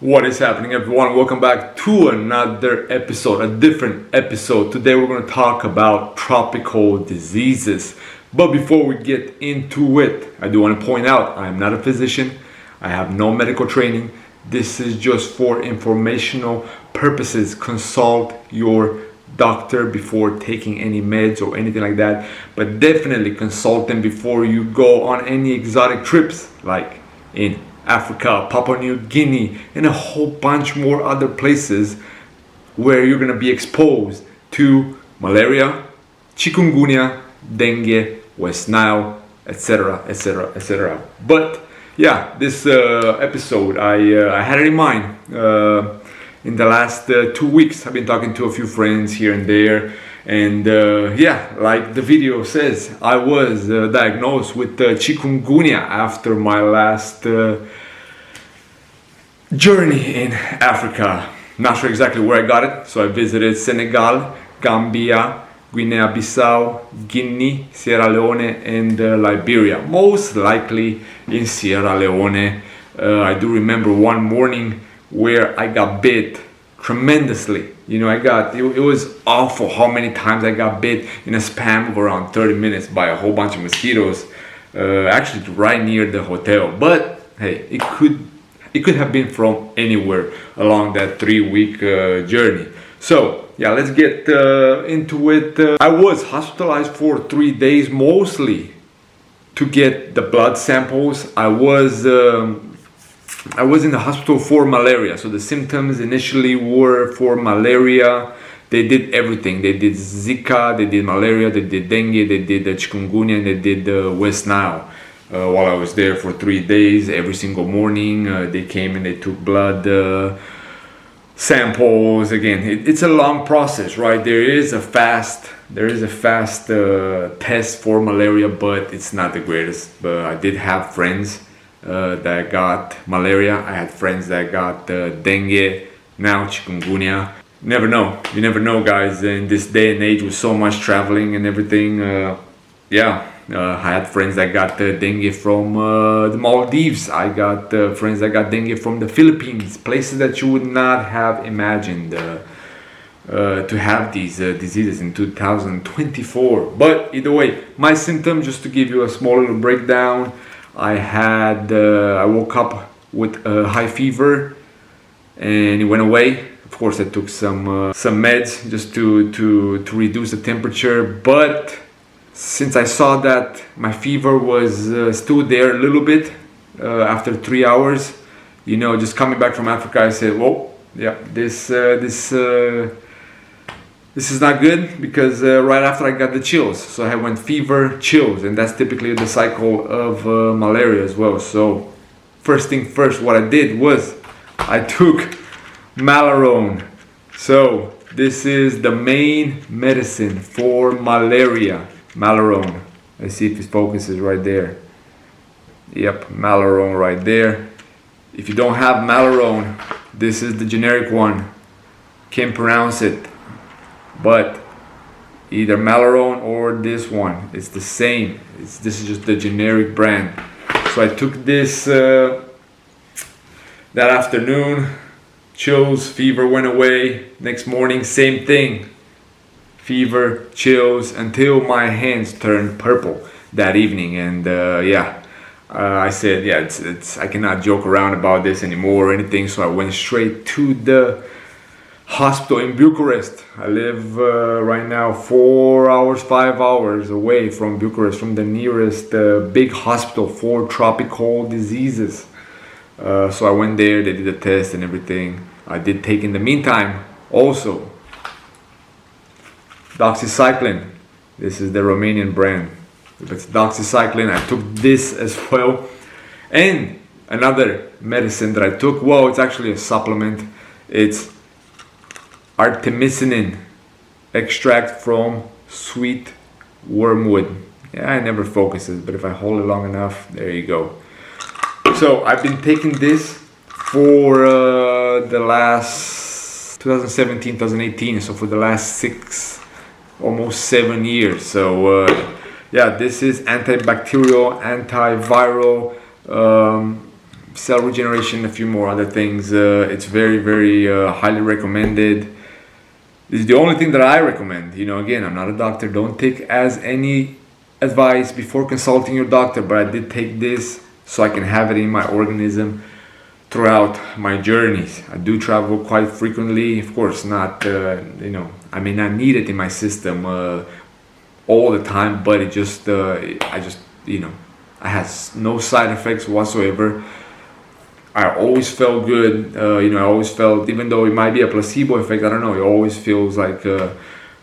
What is happening, everyone? Welcome back to another episode, a different episode. Today we're going to talk about tropical diseases. But before we get into it, I do want to point out I am not a physician. I have no medical training. This is just for informational purposes. Consult your doctor before taking any meds or anything like that. But definitely consult them before you go on any exotic trips, like in Africa, Papua New Guinea, and a whole bunch more other places where you're going to be exposed to malaria, chikungunya, dengue, West Nile, etc., etc., etc. But yeah, this episode I had it in mind. In the last 2 weeks, I've been talking to a few friends here and there. And yeah, like the video says, I was diagnosed with chikungunya after my last journey in Africa. Not sure exactly where I got it, so I visited Senegal, Gambia, Guinea-Bissau, Guinea, Sierra Leone, and Liberia. Most likely in Sierra Leone. I do remember one morning where I got bit tremendously. You know, it was awful how many times I got bit in a span of around 30 minutes by a whole bunch of mosquitoes, actually right near the hotel. But hey, it could have been from anywhere along that 3-week journey. So yeah, let's get into it. I was hospitalized for 3 days, mostly to get the blood samples. I was in the hospital for malaria. So the symptoms initially were for malaria. They did everything. They did Zika, they did malaria, they did dengue, they did chikungunya, and they did West Nile. While I was there for 3 days, every single morning, they came and they took blood samples. Again, it's a long process, right? There is a fast test for malaria, but it's not the greatest. But I did have friends that got malaria. I had friends that got dengue, now chikungunya. You never know, guys. In this day and age with so much traveling and everything, I had friends that got dengue from the Maldives. I got friends that got dengue from the Philippines, places that you would not have imagined to have these diseases in 2024. But either way, my symptoms, just to give you a small little breakdown, I woke up with a high fever and it went away. Of course, I took some meds just to reduce the temperature, but since I saw that my fever was still there a little bit after 3 hours, you know, just coming back from Africa, I said, "Whoa, yeah, this is not good," because right after I got the chills. So I went fever, chills, and that's typically the cycle of malaria as well. So first thing first, what I did was I took Malarone. So this is the main medicine for malaria. Malarone. Let's see if it focuses right there. Yep, Malarone right there. If you don't have Malarone, this is the generic one. Can't pronounce it, but either Malarone or this one, it's the same. This is just the generic brand. So I took this that afternoon. Chills, fever went away. Next morning, same thing. Fever, chills, until my hands turned purple that evening. And I said, yeah, I cannot joke around about this anymore or anything. So I went straight to the hospital in Bucharest. I live right now 5 hours away from Bucharest, from the nearest big hospital for tropical diseases. So I went there, they did a test and everything. I did take in the meantime also doxycycline. This is the Romanian brand. If it's doxycycline, I took this as well. And another medicine that I took, well, it's actually a supplement. It's artemisinin extract from sweet wormwood. Yeah, it never focuses, but if I hold it long enough, there you go. So I've been taking this for the last 2017, 2018, so for the last almost 7 years. So yeah, this is antibacterial, antiviral, cell regeneration, a few more other things. It's very, very highly recommended. This is the only thing that I recommend. Again, I'm not a doctor. Don't take as any advice before consulting your doctor, but I did take this so I can have it in my organism throughout my journeys. I do travel quite frequently. Of course, not, I may not need it in my system all the time, but it just, I had no side effects whatsoever. I always felt good. I always felt, even though it might be a placebo effect, I don't know, it always feels like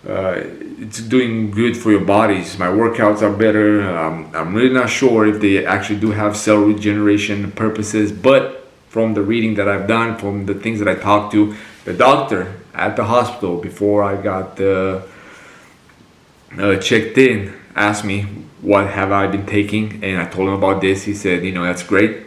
it's doing good for your bodies. My workouts are better. I'm really not sure if they actually do have cell regeneration purposes, but from the reading that I've done, from the things that I talked to the doctor at the hospital before I got checked in, asked me what have I been taking, and I told him about this. He said, that's great.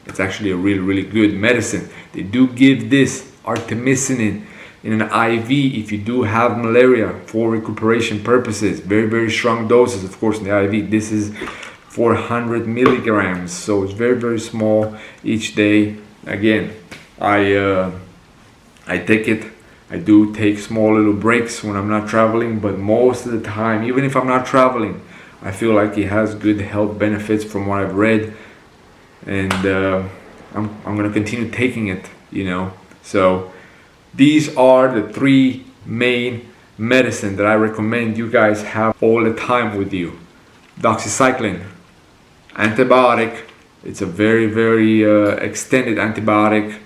It's actually a really, really good medicine. They do give this artemisinin in an IV if you do have malaria for recuperation purposes. Very, very strong doses, of course, in the IV. This is 400 milligrams, so it's very, very small each day. Again, I take it. I do take small little breaks when I'm not traveling, but most of the time, even if I'm not traveling, I feel like it has good health benefits from what I've read, and I'm gonna continue taking it. So these are the 3 main medicine that I recommend you guys have all the time with you. Doxycycline, antibiotic. It's a very, very extended antibiotic.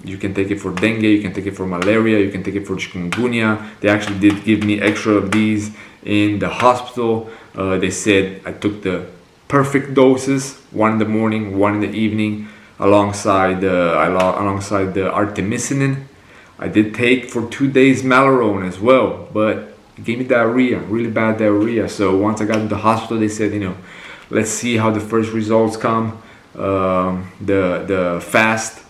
You can take it for dengue, you can take it for malaria, you can take it for chikungunya. They actually did give me extra of these in the hospital. They said I took the perfect doses, 1 in the morning, 1 in the evening, alongside the artemisinin. I did take for 2 days Malarone as well, but it gave me diarrhea, really bad diarrhea. So once I got to the hospital, they said, let's see how the first results come. The fast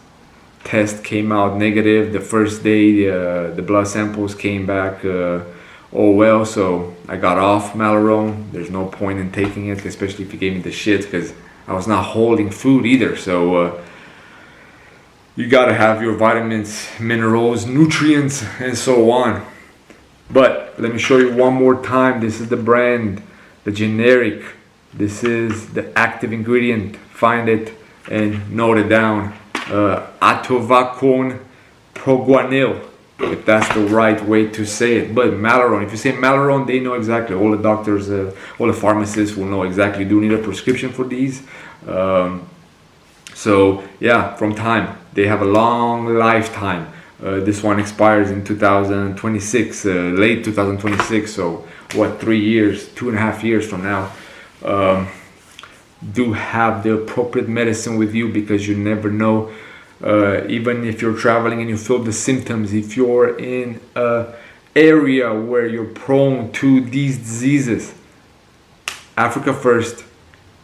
test came out negative. The first day, the blood samples came back all well, so I got off Malarone. There's no point in taking it, especially if you gave me the shits, because I was not holding food either. So you gotta have your vitamins, minerals, nutrients, and so on. But let me show you one more time. This is the brand, the generic. This is the active ingredient. Find it and note it down. Atovacone proguanil, if that's the right way to say it. But Malarone, if you say Malarone, they know exactly. All the doctors, all the pharmacists will know exactly. Do you need a prescription for these? So yeah, from time. They have a long lifetime. This one expires in 2026, late 2026. So what, 3 years, 2.5 years from now. Do have the appropriate medicine with you, because you never know. Even if you're traveling and you feel the symptoms, if you're in an area where you're prone to these diseases, Africa first,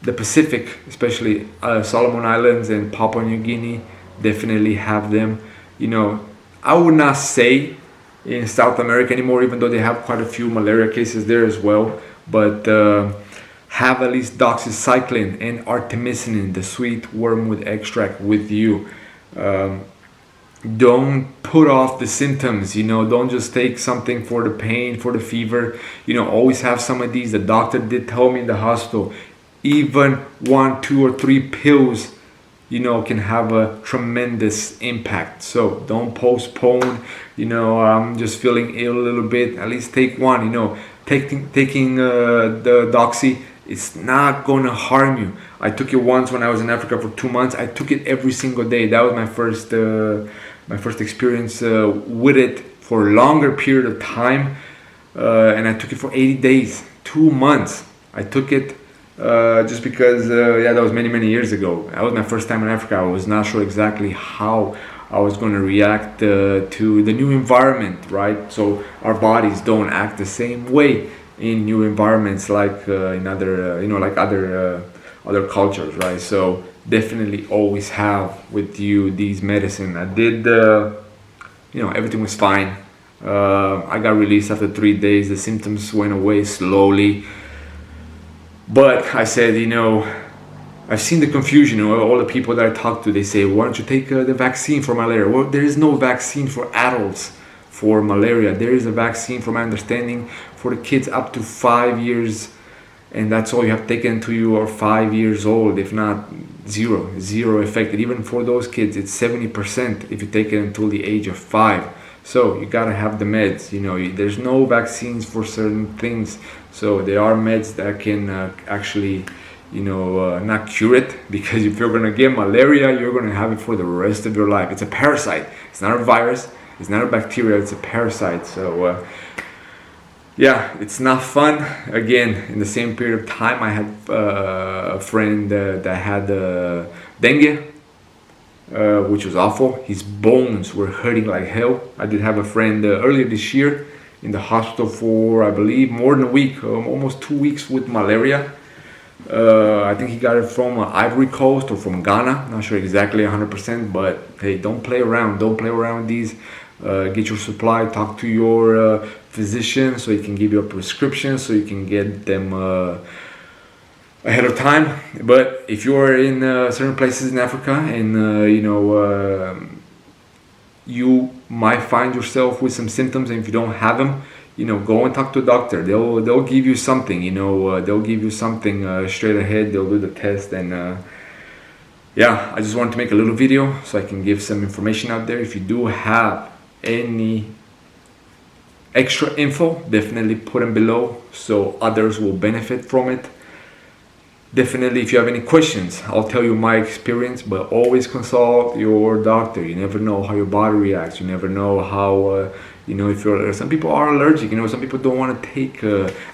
the Pacific, especially Solomon Islands and Papua New Guinea, definitely have them. I would not say in South America anymore, even though they have quite a few malaria cases there as well, but have at least doxycycline and artemisinin, the sweet wormwood extract, with you. Don't put off the symptoms, don't just take something for the pain, for the fever. Always have some of these. The doctor did tell me in the hospital, even 1, 2, or 3 pills, can have a tremendous impact. So don't postpone. I'm just feeling ill a little bit. At least take one. Taking the doxy, it's not gonna harm you. I took it once when I was in Africa for 2 months. I took it every single day. That was my first experience with it for a longer period of time, and I took it for 80 days, 2 months. I took it just because, that was many years ago. That was my first time in Africa. I was not sure exactly how I was going to react to the new environment, right? So our bodies don't act the same way in new environments like in other, like other cultures, right? So definitely always have with you these medicine. I did, everything was fine. I got released after 3 days. The symptoms went away slowly. But I said, I've seen the confusion. You know, all the people that I talk to, they say, why don't you take the vaccine for malaria? Well, there is no vaccine for adults for malaria. There is a vaccine, from my understanding, for the kids up to 5 years, and that's all you have to take until you are 5 years old. If not, zero effect. And even for those kids, it's 70% if you take it until the age of 5. So you gotta have the meds. You know, there's no vaccines for certain things. So there are meds that can actually, you know, not cure it, because if you're gonna get malaria, you're gonna have it for the rest of your life. It's a parasite. It's not a virus. It's not a bacteria. It's a parasite. So yeah, it's not fun. Again, in the same period of time, I had a friend that had dengue, which was awful. His bones were hurting like hell. I did have a friend earlier this year in the hospital for, I believe, more than a week, almost 2 weeks, with malaria. I think he got it from Ivory Coast or from Ghana. Not sure exactly 100%, but hey, don't play around. Don't play around with these. Get your supply. Talk to your physician so he can give you a prescription, so you can get them ahead of time. But if you are in certain places in Africa and you know, you might find yourself with some symptoms, and if you don't have them, you know, go and talk to a doctor. They'll give you something, you know, they'll give you something straight ahead. They'll do the test. And yeah, I just wanted to make a little video so I can give some information out there. If you do have any extra info, definitely put them below so others will benefit from it. Definitely, if you have any questions, I'll tell you my experience, but always consult your doctor. You never know how your body reacts. You never know how, you know, if you're, some people are allergic, you know, some people don't want to take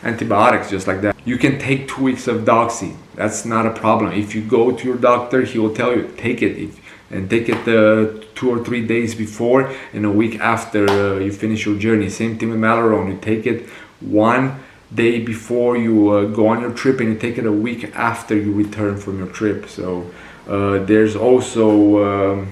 antibiotics just like that. You can take 2 weeks of Doxy. That's not a problem. If you go to your doctor, he will tell you, take it, and take it 2 or 3 days before and a week after you finish your journey. Same thing with Malaria. You take it 1 day before you go on your trip, and you take it a week after you return from your trip. So there's also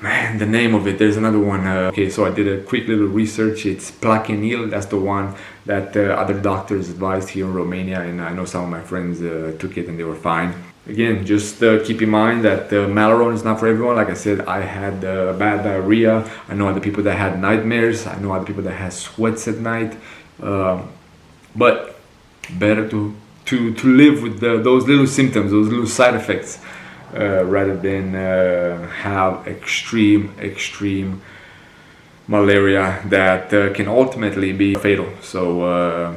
man, the name of it, there's another one. Okay, so I did a quick little research. It's Plaquenil. That's the one that other doctors advised here in Romania, and I know some of my friends took it and they were fine. Again, just keep in mind that Malaria is not for everyone. Like I said, I had bad diarrhea. I know other people that had nightmares. I know other people that had sweats at night. But better to live with those little symptoms, those little side effects, rather than have extreme malaria that can ultimately be fatal. So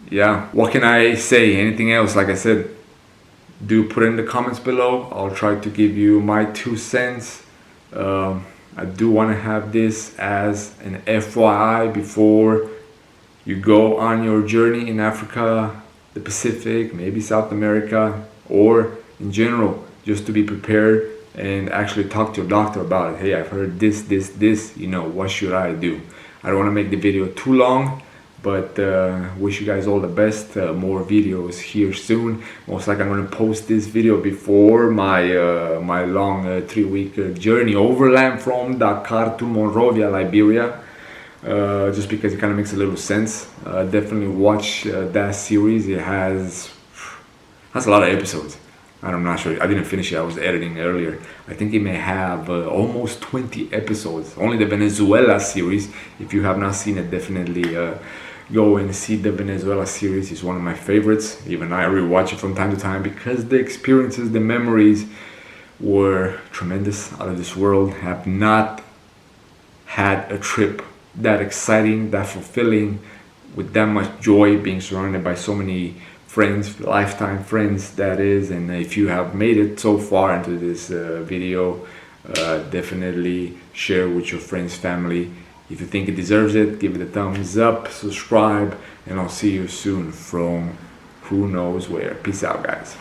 yeah, what can I say? Anything else? Like I said, do put it in the comments below. I'll try to give you my 2 cents. I do want to have this as an FYI before you go on your journey in Africa, the Pacific, maybe South America, or in general, just to be prepared and actually talk to your doctor about it. Hey, I've heard this, you know, what should I do? I don't want to make the video too long, but wish you guys all the best. More videos here soon. Most likely I'm going to post this video before my my long 3-week journey overland from Dakar to Monrovia, Liberia. Just because it kind of makes a little sense. Definitely watch that series. It has a lot of episodes. I'm not sure. I didn't finish it. I was editing earlier. I think it may have almost 20 episodes. Only the Venezuela series. If you have not seen it, definitely go and see the Venezuela series. It's one of my favorites. Even I rewatch it from time to time because the experiences, the memories were tremendous, out of this world. Have not had a trip that exciting, that fulfilling, with that much joy, being surrounded by so many friends, lifetime friends that is. And if you have made it so far into this video, definitely share with your friends, family. If you think it deserves it, give it a thumbs up, subscribe, and I'll see you soon from who knows where. Peace out, guys.